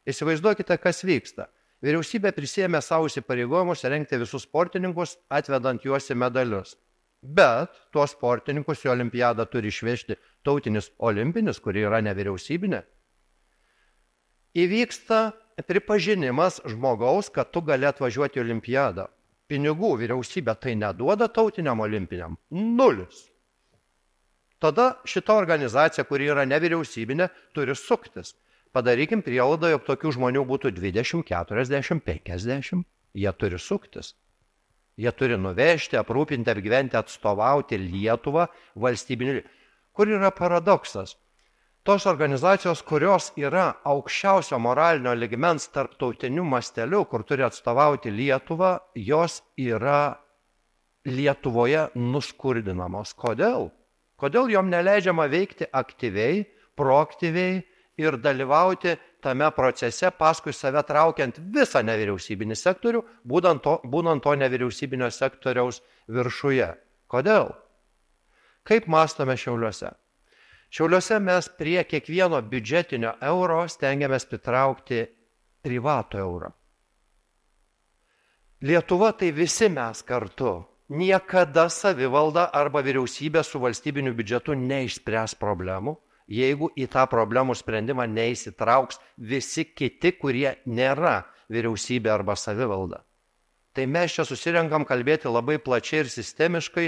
Įsivaizduokite, kas vyksta. Vyriausybė prisėmė savo įsipareigojimus rengti visus sportininkus, atvedant juos į medalius. Bet tuos sportininkus į olimpiadą turi išvežti tautinis olimpinis, kuri yra nevyriausybinė. Įvyksta pripažinimas žmogaus, kad tu gali atvažiuoti į olimpiadą. Pinigų vyriausybė tai neduoda tautiniam olimpiniam. 0. Tada šita organizacija, kuri yra nevyriausybinė, turi suktis. Padarykim prielaidą, jog tokių žmonių būtų 20, 40, 50. Jie turi suktis. Jie turi nuvežti, aprūpinti, apgyventi, atstovauti Lietuvą valstybinį. Kur yra paradoksas? Tos organizacijos, kurios yra aukščiausio moralinio lygmens tarptautiniu masteliu, kur turi atstovauti Lietuvą, jos yra Lietuvoje nuskurdinamos. Kodėl? Kodėl jom neleidžiama veikti aktyviai, proaktyviai ir dalyvauti tame procese, paskui save traukiant visą nevyriausybinį sektorių, būnant to nevyriausybinio sektoriaus viršuje. Kodėl? Kaip mąstome Šiauliuose? Šiauliuose mes prie kiekvieno biudžetinio euro stengiamės pritraukti privatų eurą. Lietuva tai visi mes kartu. Niekada savivalda arba vyriausybė su valstybiniu biudžetu neišspręs problemų, jeigu į tą problemų sprendimą neįsitrauks visi kiti, kurie nėra vyriausybė arba savivalda. Tai mes čia susirenkam kalbėti labai plačiai ir sistemiškai,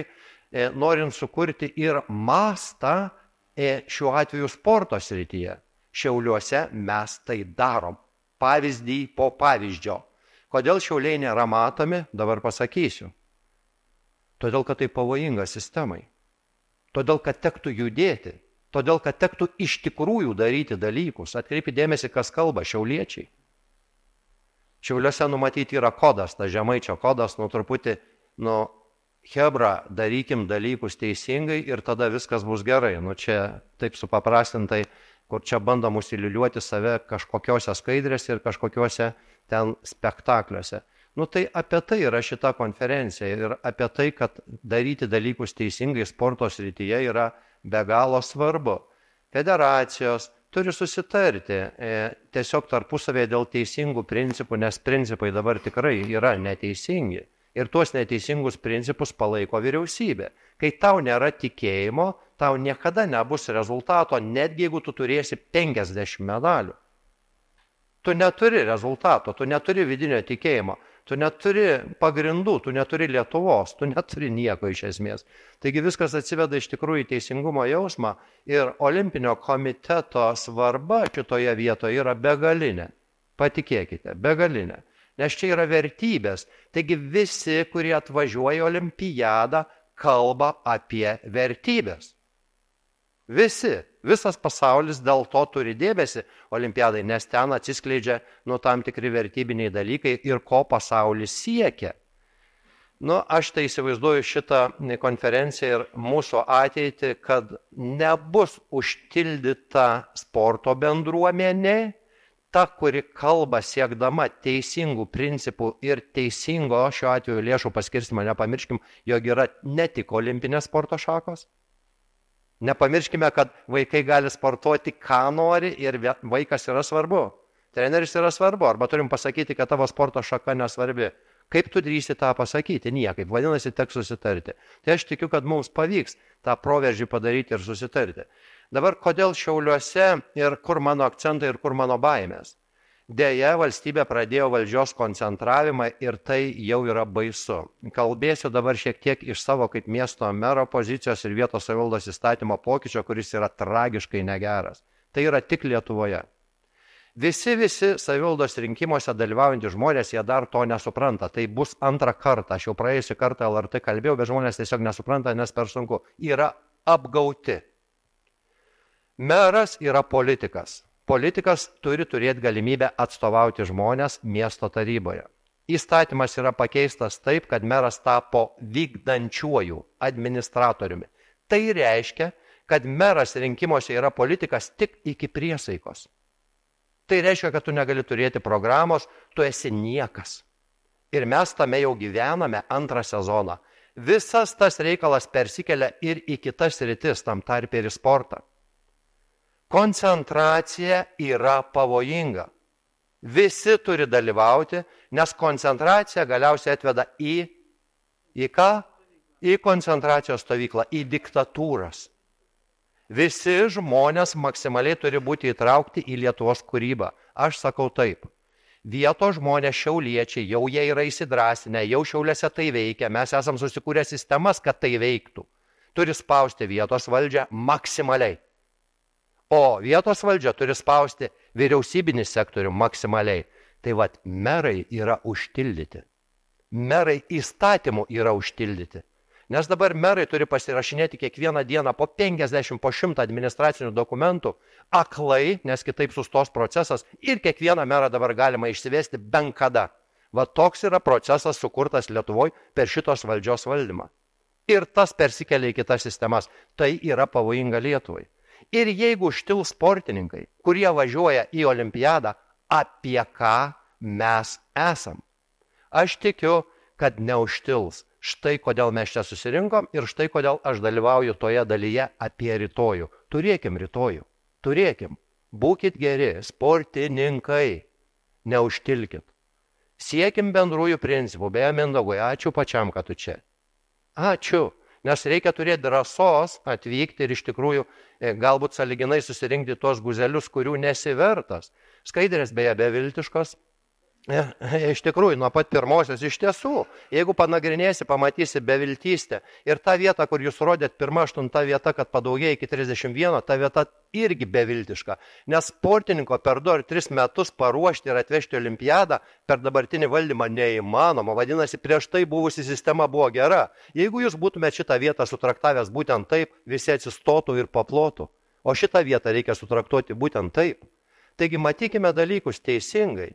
norint sukurti ir mastą šiuo atveju sporto srityje. Šiauliuose mes tai darom. Pavyzdį po pavyzdžio. Kodėl Šiauliai nėra matomi, dabar pasakysiu. Todėl, kad tai pavojinga sistemai. Todėl, kad tektų judėti. Todėl, kad tektų iš tikrųjų daryti dalykus. Atkreipi dėmesį, kas kalba šiauliečiai. Šiauliuose numatyti yra kodas, ta žemaičio kodas, truputį, hebra, darykim dalykus teisingai ir tada viskas bus gerai. Čia taip supaprastintai, kur čia bandom užsiliuliuoti save kažkokiuose skaidrėse ir kažkokiuose ten spektakliuose. Tai apie tai yra šita konferencija ir apie tai, kad daryti dalykus teisingai sporto srityje yra be galo svarbu. Federacijos turi susitarti tiesiog tarpusavėje dėl teisingų principų, nes principai dabar tikrai yra neteisingi. Ir tuos neteisingus principus palaiko vyriausybė. Kai tau nėra tikėjimo, tau niekada nebus rezultato, netgi jeigu tu turėsi 50 medalių. Tu neturi rezultato, tu neturi vidinio tikėjimo, tu neturi pagrindų, tu neturi Lietuvos, tu neturi nieko iš esmės. Taigi viskas atsiveda iš tikrųjų į teisingumo jausmą ir olimpinio komiteto svarba šitoje vietoje yra begalinė. Patikėkite, begalinė. Nes čia yra vertybės. Taigi visi, kurie atvažiuoja į olimpiadą, kalba apie vertybės. Visi, visas pasaulis dėl to turi dėmesį olimpiadai, nes ten atsiskleidžia tam tikri vertybiniai dalykai ir ko pasaulis siekia. Aš tai įsivaizduoju šitą konferenciją ir mūsų ateitį, kad nebus užtildyta sporto bendruomenė, ta, kuri kalba siekdama teisingų principų ir teisingo šiuo atveju lėšų paskirstymą. Nepamirškim, jog yra ne tik olimpinės sporto šakos. Nepamirškime, kad vaikai gali sportuoti, ką nori ir vaikas yra svarbu. Treneris yra svarbu, arba turim pasakyti, kad tavo sporto šaka nesvarbi. Kaip tu drįsi tą pasakyti? Niekaip. Vadinasi, teks susitarti. Tai aš tikiu, kad mums pavyks tą proveržį padaryti ir susitarti. Dabar kodėl Šiauliuose ir kur mano akcentai ir kur mano baimės? Deja, valstybė pradėjo valdžios koncentravimą ir tai jau yra baisu. Kalbėsiu dabar šiek tiek iš savo kaip miesto mero pozicijos ir vietos savivaldos įstatymo pokyčio, kuris yra tragiškai negeras. Tai yra tik Lietuvoje. Visi savivaldos rinkimuose dalyvaujantys žmonės, jie dar to nesupranta. Tai bus antrą kartą. Aš jau praėjusią kartą LRT kalbėjau, bet žmonės tiesiog nesupranta, nes per sunku. Yra apgauti. Meras yra politikas. Politikas turi turėti galimybę atstovauti žmonės miesto taryboje. Įstatymas yra pakeistas taip, kad meras tapo vykdančiuoju administratoriumi. Tai reiškia, kad meras rinkimuose yra politikas tik iki priesaikos. Tai reiškia, kad tu negali turėti programos, tu esi niekas. Ir mes tame jau gyvename antrą sezoną. Visas tas reikalas persikelia ir į kitas sritis, tam tarpe ir į sportą. Koncentracija yra pavojinga. Visi turi dalyvauti, nes koncentracija galiausiai atveda į ką? Į koncentracijos stovyklą, į diktatūras. Visi žmonės maksimaliai turi būti įtraukti į Lietuvos kūrybą. Aš sakau taip. Vietos žmonės šiauliečiai, jau jie yra įsidrąsinę, jau Šiauliuose tai veikia, mes esam susikūrę sistemas, kad tai veiktų. Turi spausti vietos valdžią maksimaliai. O vietos valdžia turi spausti vyriausybinį sektorių maksimaliai. Tai vat, merai yra užtildyti. Merai įstatymų yra užtildyti. Nes dabar merai turi pasirašinėti kiekvieną dieną po 50, po 100 administracinių dokumentų, aklai, nes kitaip sustos procesas, ir kiekvieną merą dabar galima išsivesti bent kada. Va toks yra procesas sukurtas Lietuvoje per šitos valdžios valdymą. Ir tas persikelia į kitas sistemas. Tai yra pavojinga Lietuvai. Ir jeigu užtils sportininkai, kurie važiuoja į olimpiadą, apie ką mes esam? Aš tikiu, kad neužtils. Štai kodėl mes čia susirinkom ir štai kodėl aš dalyvauju toje dalyje apie rytojų. Turėkim rytojų. Turėkim. Būkit geri, sportininkai. Neužtilkit. Siekim bendrųjų principų. Beje, Mindaugui, ačiū pačiam, kad tu čia. Ačiū. Nes reikia turėti drąsos atvykti ir iš tikrųjų galbūt sąlyginai susirinkti tuos guzelius, kurių nesivertas. Skaidrės beje beviltiškos. Iš tikrųjų, nuo pat pirmosios iš tiesų, jeigu panagrinėsi, pamatysi beviltystę. Ir ta vieta, kur jūs rodėt, 1-8 vieta, kad padaugėjo iki 31, ta vieta irgi beviltiška. Nes sportininko per 2 ar 3 metus paruošti ir atvežti olimpiadą per dabartinį valdymą neįmanoma. Vadinasi, prieš tai buvusi sistema buvo gera. Jeigu jūs būtumėte šitą vietą sutraktavęs būtent taip, visi atsistotų ir paplotų. O šitą vietą reikia sutraktuoti būtent taip. Taigi matykime dalykus teisingai.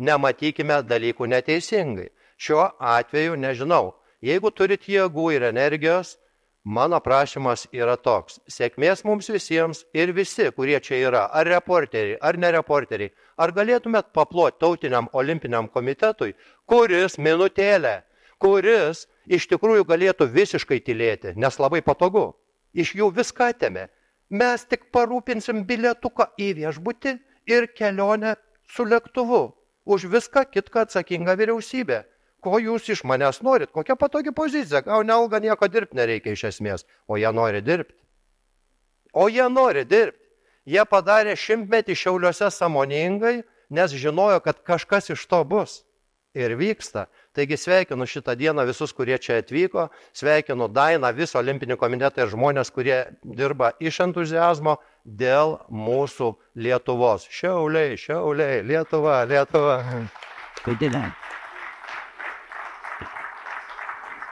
Nematykime dalykų neteisingai. Šiuo atveju nežinau. Jeigu turit jėgų ir energijos, mano prašymas yra toks. Sėkmės mums visiems ir visi, kurie čia yra, ar reporteriai, ar nereporteriai, ar galėtumėt paploti tautiniam olimpiniam komitetui, kuris minutėlę, kuris iš tikrųjų galėtų visiškai tylėti, nes labai patogu. Iš jų viską atėmė. Mes tik parūpinsim bilietuką į viešbutį ir kelionę su lėktuvu. Už viską kitką atsakinga vyriausybė. Ko jūs iš manęs norit? Kokia patogi pozicija? Gauni algą, nieko dirbti nereikia iš esmės. O jie nori dirbti. Jie padarė 100-metį Šiauliuose sąmoningai, nes žinojo, kad kažkas iš to bus. Ir vyksta. Taigi sveikinu šitą dieną visus, kurie čia atvyko. Sveikinu Dainą, visą olimpinį komitetą ir žmonės, kurie dirba iš entuziazmo dėl mūsų Lietuvos. Šiauliai, Lietuva.
Kodėl?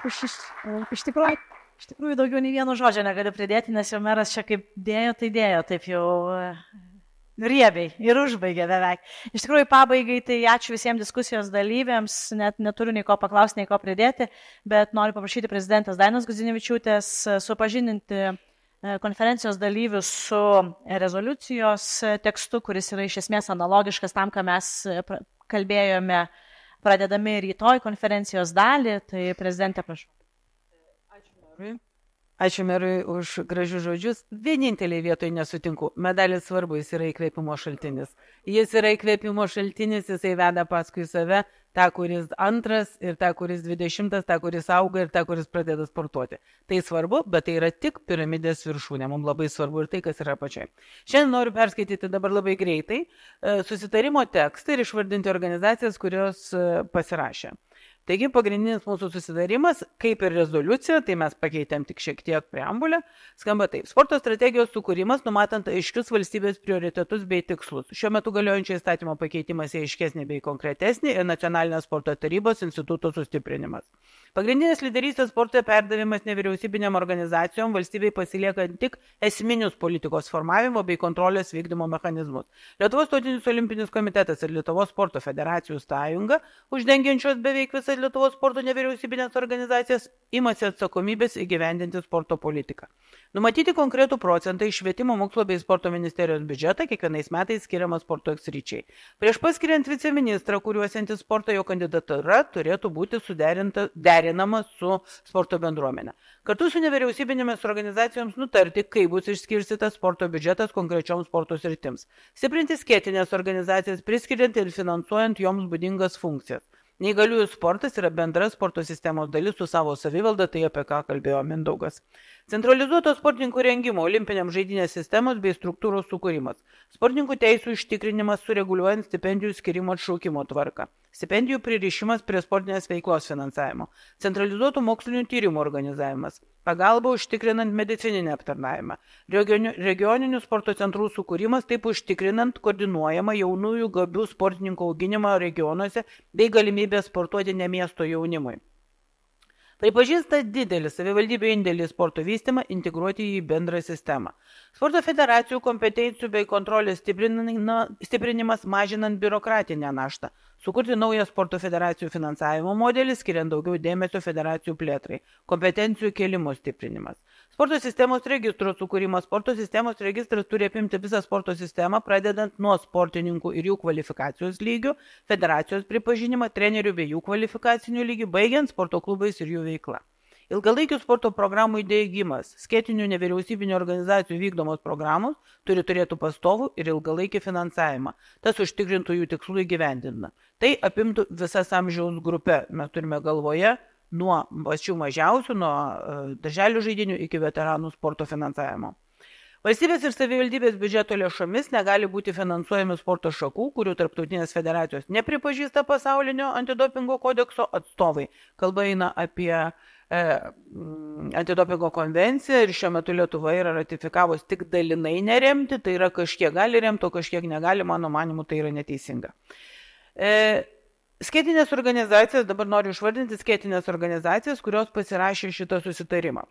Iš tikrųjų daugiau nei vieno žodžio negaliu pridėti, nes jau meras čia kaip dėjo, tai dėjo, taip jau riebiai ir užbaigė beveik. Iš tikrųjų pabaigai, tai ačiū visiems diskusijos dalyviams, net neturiu nei ko paklausti, nei ko pridėti, bet noriu paprašyti prezidentės Dainos Gudzinevičiūtės supažindinti konferencijos dalyvius su rezoliucijos tekstu, kuris yra iš esmės analogiškas tam, ką mes kalbėjome, pradedami rytoj konferencijos dalį. Tai prezidentė, prašau.
Ačiū merui už gražius žodžius. Vieninteliai vietoje nesutinku. Medalis svarbu, jis yra įkvėpimo šaltinis. Jis jisai veda paskui save tą, kuris antras, ir tą, kuris 20, tą, kuris auga ir tą, kuris pradeda sportuoti. Tai svarbu, bet tai yra tik piramidės viršūnė. Mums labai svarbu ir tai, kas yra pačiai. Šiandien noriu perskaityti dabar labai greitai susitarimo tekstą ir išvardinti organizacijas, kurios pasirašė. Taigi pagrindinis mūsų susidarimas, kaip ir rezoliucija, tai mes pakeitėm tik šiek tiek preambulę, skamba taip. Sporto strategijos sukūrimas, numatant aiškius valstybės prioritetus bei tikslus. Šiuo metu galiojančio įstatymo pakeitimas aiškesnė bei konkretesnė ir nacionalinės sporto tarybos instituto sustiprinimas. Pagrindinės lyderystės sporte perdavimas nevyriausybinėm organizacijom valstybei pasilieka tik esminius politikos formavimo bei kontrolės vykdymo mechanizmus. Lietuvos tautinis olimpinis komitetas ir Lietuvos sporto federacijų sąjunga, uždengiančios beveik visas Lietuvos sporto nevyriausybinės organizacijas, imasi atsakomybės įgyvendinti sporto politiką. Numatyti konkretų procentą iš švietimo, mokslo bei sporto ministerijos biudžetą kiekvienais metais skiriama sporto sričiai. Prieš paskiriant viceministrą, kuriuosianti sportą, jo kandidatūra turėtų būti derinama su sporto bendruomenė. Kartu su nevyriausybinėmis organizacijoms nutarti, kaip bus išskirstytas sporto biudžetas konkrečioms sporto sritims. Stiprinti skėtinės organizacijas, priskiriant ir finansuojant joms būdingas funkcijas. Neįgaliųjų sportas yra bendra sporto sistemos dalis su savo savivalda, tai apie ką kalbėjo Mindaugas. Centralizuoto sportininkų rengimo, olimpiniam žaidynės sistemos bei struktūros sukūrimas. Sportininkų teisų užtikrinimas sureguliuojant stipendijų skirimo atšaukimo tvarką. Stipendijų pririšimas prie sportinės veiklos finansavimo. Centralizuotų mokslinių tyrimų organizavimas. Pagalba užtikrinant medicininę aptarnavimą. Regioninių sporto centrų sukūrimas, taip užtikrinant koordinuojamą jaunųjų gabių sportininkų auginimą regionuose bei galimybę sportuoti ne miesto jaunimui. Pripažįsta didelį savivaldybių indėlį į sporto vystymą, integruoti jį į bendrą sistemą. Sporto federacijų kompetencijų bei kontrolės stiprinimas mažinant biurokratinę naštą. Sukurti naują sporto federacijų finansavimo modelį, skiriant daugiau dėmesio federacijų plėtrai. Kompetencijų kėlimo stiprinimas. Sporto sistemos registro sukūrimas. Sporto sistemos registras turi apimti visą sporto sistemą, pradedant nuo sportininkų ir jų kvalifikacijos lygių, federacijos pripažinimą, trenerių bei jų kvalifikacinių lygių, baigiant sporto klubais ir jų veiklą. Ilgalaikių sporto programų įdiegimas, skėtinių nevyriausybinių organizacijų vykdomos programos turi turėti pastovų ir ilgalaikį finansavimą. Tas užtikrintų jų tikslų įgyvendinimą. Tai apimtų visas amžiaus grupę. Mes turime galvoje nuo pačių mažiausių, nuo darželių žaidynių iki veteranų sporto finansavimo. Valstybės ir savivaldybės biudžeto lėšomis negali būti finansuojami sporto šakų, kurių tarptautinės federacijos nepripažįsta pasaulinio antidopingo kodekso atstovai. Kalba eina apie antidopingo konvenciją ir šiuo metu Lietuva yra ratifikavus tik dalinai neremti, tai yra kažkiek gali remti, o kažkiek negali, mano manimu, tai yra neteisinga. Skėtinės organizacijas, dabar noriu išvardinti skėtinės organizacijas, kurios pasirašė šitą susitarimą.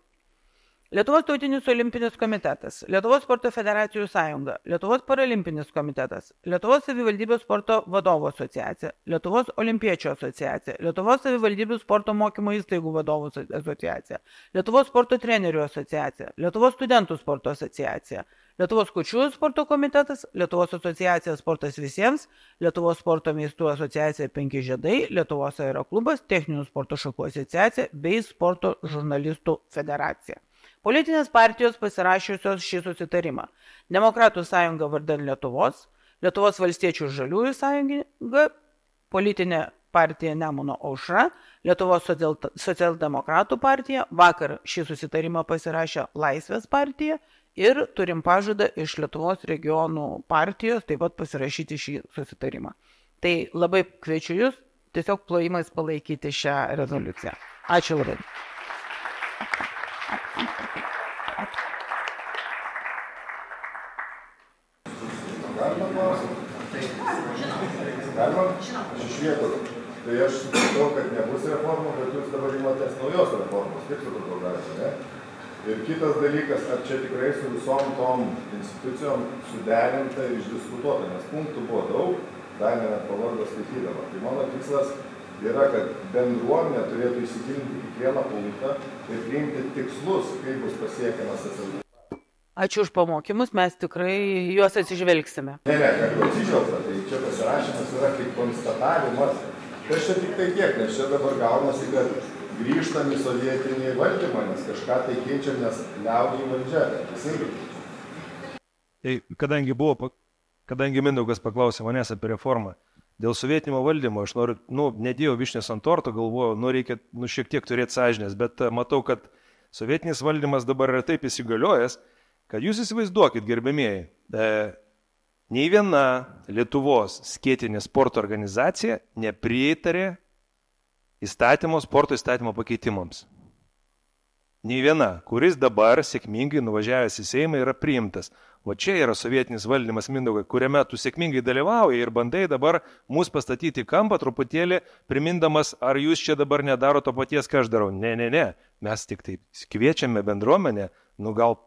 Lietuvos tautinis olimpinis komitetas, Lietuvos sporto federacijų sąjunga, Lietuvos paralimpinis komitetas, Lietuvos savivaldybių sporto vadovų asociacija, Lietuvos olimpiečių asociacija, Lietuvos savivaldybių sporto mokymo įstaigų vadovų asociacija, Lietuvos sporto trenerių asociacija, Lietuvos studentų sporto asociacija, Lietuvos kurčiųjų sporto komitetas, Lietuvos asociacija Sportas visiems, Lietuvos sporto meistrų asociacija 5 žiedai, Lietuvos aeroklubas, techninių sporto šakų asociacija bei sporto žurnalistų federacija. Politinės partijos pasirašiusios šį susitarimą. Demokratų sąjunga vardan Lietuvos, Lietuvos valstiečių žaliųjų sąjunga, politinė partija Nemuno aušra, Lietuvos socialdemokratų partija, vakar šį susitarimą pasirašė Laisvės partija ir turim pažadą iš Lietuvos regionų partijos taip pat pasirašyti šį susitarimą. Tai labai kviečiu jūs tiesiog plojimais palaikyti šią rezoliuciją. Ačiū labai.
Galima? Aš iš vietos. Tai aš supratau, kad nebus reformų, bet jūs dabar imatės naujos reformos. Kaip supratau galite, ne? Ir kitas dalykas, ar čia tikrai su visom tom institucijom suderinta ir išdiskutuota, nes punktų buvo daug, dar net pavardo skaitydama. Tai mano tikslas yra, kad bendruomenė turėtų įsigilinti kiekvieną punktą ir priimti tikslus, kaip bus pasiekiamas atsargus.
Ačiū už pamokymus, mes tikrai juos atsižvelgsime.
Ne, kad atsižvelgta, tai čia pasirašymas yra kaip konstatavimas. Tai čia tik tai tiek, nes čia dabar gaunasi, kad grįžtam į sovietinį valdymą, nes kažką tai keičiam, nes liaudžiai valdžia.
Kadangi Mindaugas paklausė manęs apie reformą, dėl sovietinio valdymo aš noriu, nedėjau višnės ant torto, galvoju, reikia šiek tiek turėti sąžinės, bet matau, kad sovietinis valdymas dabar yra taip įsigaliojęs, kad jūs įsivaizduokit, gerbėmieji, nei viena Lietuvos skėtinė sporto organizacija nepritarė sporto įstatymo pakeitimams. Nei viena, kuris dabar sėkmingai nuvažiavęs į Seimą yra priimtas. va čia yra sovietinis valdymas, Mindaugai, kuriame tu sėkmingai dalyvauji ir bandai dabar mus pastatyti į kampą truputėlį, primindamas, ar jūs čia dabar nedaro to paties, ką aš darau. Ne, mes tik tai kviečiame bendruomenę, gal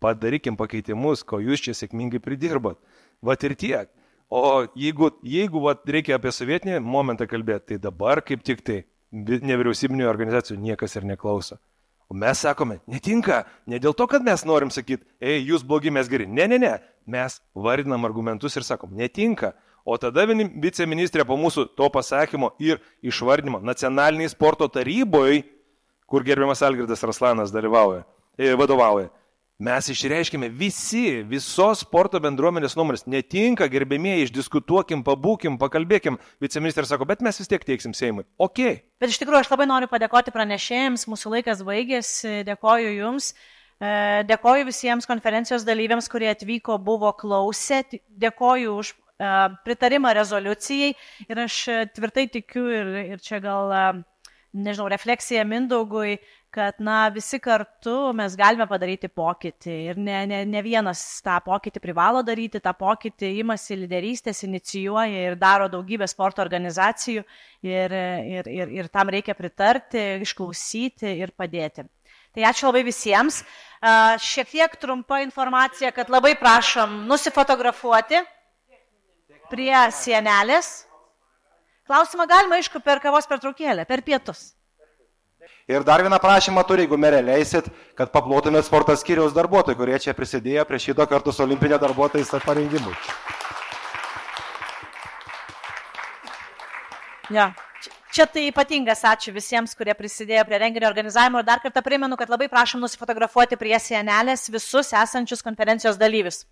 padarykim pakeitimus, ko jūs čia sėkmingai pridirbat. Vat ir tiek. O jeigu vat, reikia apie sovietinį momentą kalbėti, tai dabar kaip tik tai nevyriausybinių organizacijų niekas ir neklauso. O mes sakome, netinka, ne dėl to, kad mes norim sakyti, jūs blogi, mes geri. Ne, mes vardinam argumentus ir sakom, netinka. O tada viceministrė po mūsų to pasakymo ir išvardinimo nacionaliniai sporto taryboje, kur gerbiamas Algirdas Raslanas vadovauja, mes išreiškime visos sporto bendruomenės nuomonės. Netinka, gerbėmieji, išdiskutuokim, pabūkim, pakalbėkim. Viceministrė sako, bet mes vis tiek teiksim Seimui. Ok.
Bet iš tikrųjų aš labai noriu padėkoti pranešėjams, mūsų laikas baigėsi, dėkoju Jums, dėkoju visiems konferencijos dalyviams, kurie atvyko, buvo klausę, dėkoju už pritarimą rezoliucijai ir aš tvirtai tikiu ir čia gal, refleksija Mindaugui, kad visi kartu mes galime padaryti pokytį ir ne vienas tą pokytį privalo daryti, tą pokytį imasi lyderystės, inicijuoja ir daro daugybę sporto organizacijų ir tam reikia pritarti, išklausyti ir padėti. Tai ačiū labai visiems. Šiek tiek trumpa informacija, kad labai prašom nusifotografuoti prie sienelės. Klausimą galima, aišku, per kavos pertraukėlę, per pietus.
Ir dar vieną prašymą turi, jeigu merė leisit, kad paplotumėt sporto skyriaus darbuotojai, kurie čia prisidėjo prie šito kartu su olimpinė darbuotojais parengimui.
Ja. Čia tai ypatingas ačiū visiems, kurie prisidėjo prie renginio organizavimo ir dar kartą primenu, kad labai prašom nusifotografuoti prie sienelės visus esančius konferencijos dalyvius.